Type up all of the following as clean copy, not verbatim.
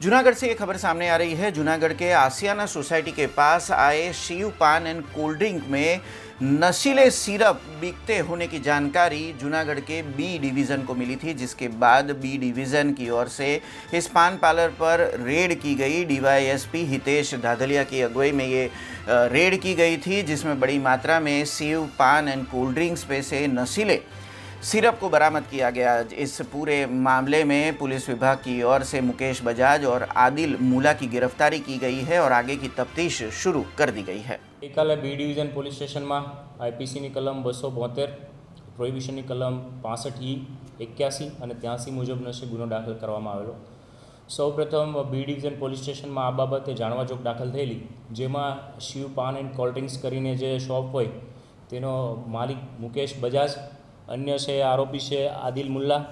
जूनागढ़ से ये खबर सामने आ रही है। जूनागढ़ के आसियाना सोसाइटी के पास आए शिव पान एंड कोल्ड ड्रिंक में नशीले सिरप बिकते होने की जानकारी जूनागढ़ के बी डिवीज़न को मिली थी, जिसके बाद बी डिवीज़न की ओर से इस पान पार्लर पर रेड की गई। डीवाईएसपी हितेश धाधलिया की अगुवाई में ये रेड की गई थी, जिसमें बड़ी मात्रा में शिव पान एंड कोल्ड ड्रिंक्स में से नशीले सिरप को बरामद किया गया। इस पूरे मामले में पुलिस विभाग की ओर से मुकेश बजाज और आदिल मुला की गिरफ्तारी की गई है और आगे की तफ्तीश शुरू कर दी गई है। गईकाले बी डिवीजन पोलीस स्टेशन में आईपीसी कलम 272 प्रोहिबिशन कलम 65E 81 और 83 मुजब नशे गुनो दाखल करवामां आवेलो। सौ प्रथम बी डिवीजन पोलीस स्टेशन में आ बाबते जाणवाजोग दाखल थयेली, जेमां शिव पान एंड कोल्ड ड्रिंक्स करीने जे शॉप होय तेनो मालिक मुकेश बजाज, अन्य से आरोपी है आदिल मुल्ला।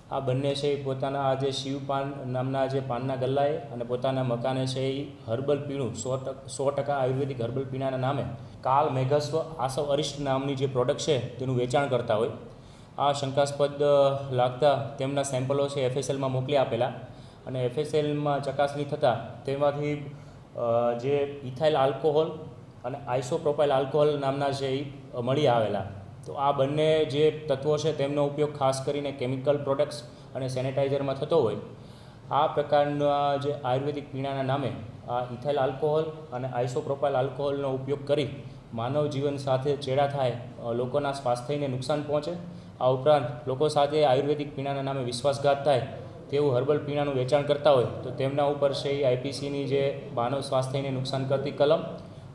आ बने से पोताना आज शिव पान नामना जे पानना गल्लाए अने पोताना मकाने से हर्बल पीणु 100% आयुर्वेदिक हर्बल पीणाना नामे काल मेघस्व आसव अरिष्ट नामनी जे प्रोडक्ट है तेनुं वेचाण करता होय। आ शंकास्पद लागता तेमना सेम्पलो से FSL में मोकली आपेला अने FSL में चकासणी थता तेमांथी जे इथाइल आल्कोहोल अने आइसोप्रोपाइल आल्कोहोल नामना जे मळी आवेला। तो आ बने जे तत्वों है तेमनो उपयोग खास करीने केमिकल प्रोडक्ट्स और सेनेटाइजर में थतो होय। आ प्रकारना जे आयुर्वेदिक पीणाना नामे आ इथाइल आल्कोहोल और आइसोप्रोपाइल आल्कोहोलनो उपयोग करी मानव जीवन साथे चेड़ा थाय, लोकोना स्वास्थ्यने नुकसान पहोंचे। आ उपरांत लोको साथे आयुर्वेदिक पीणाना नामे विश्वासघात थाय तेवुं हर्बल पीणानुं वेचाण करता होय तो तेमना उपर से आईपीसी जे मानव स्वास्थ्यने नुकसान करती कलम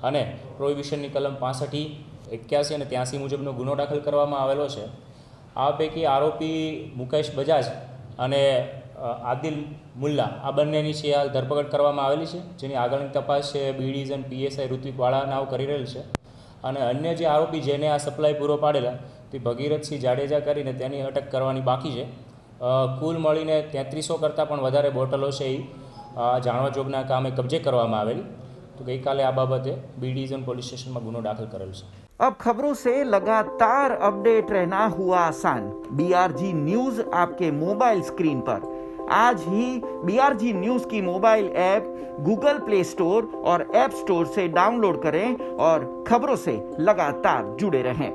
अने प्रोहिबिशन कलम 65E 81 અને 83 મુજબનો ગુનો દાખલ કરવામાં આવેલો છે। આ પૈકી આરોપી મુકેશ બજાજ અને આદિલ મુલ્લા આ બંનેની છે હાલ ધરપકડ કરવામાં આવેલી છે, જેની આગળની તપાસ છે બી ડિવિઝન PSI ઋત્વિક વાળા નાવ કરી રહેલ છે। અને અન્ય જે આરોપી જેને આ સપ્લાય પૂરો પાડેલા તે ભગીરથસિંહ જાડેજા કરીને તેની અટક કરવાની બાકી છે। કુલ મળીને 3300 કરતાં પણ વધારે બોટલો છે એ જાણવાજોગના કામે કબજે કરવામાં આવેલી। तो गई काले आ बाबते बी डिवीजन पुलिस स्टेशन में गुनो दाखिल करेल है। अब खबरों से लगातार अपडेट रहना हुआ आसान। BRG न्यूज आपके मोबाइल स्क्रीन पर आज ही BRG न्यूज की mobile app Google play store और ऐप स्टोर से डाउनलोड करें और खबरों से लगातार जुड़े रहें।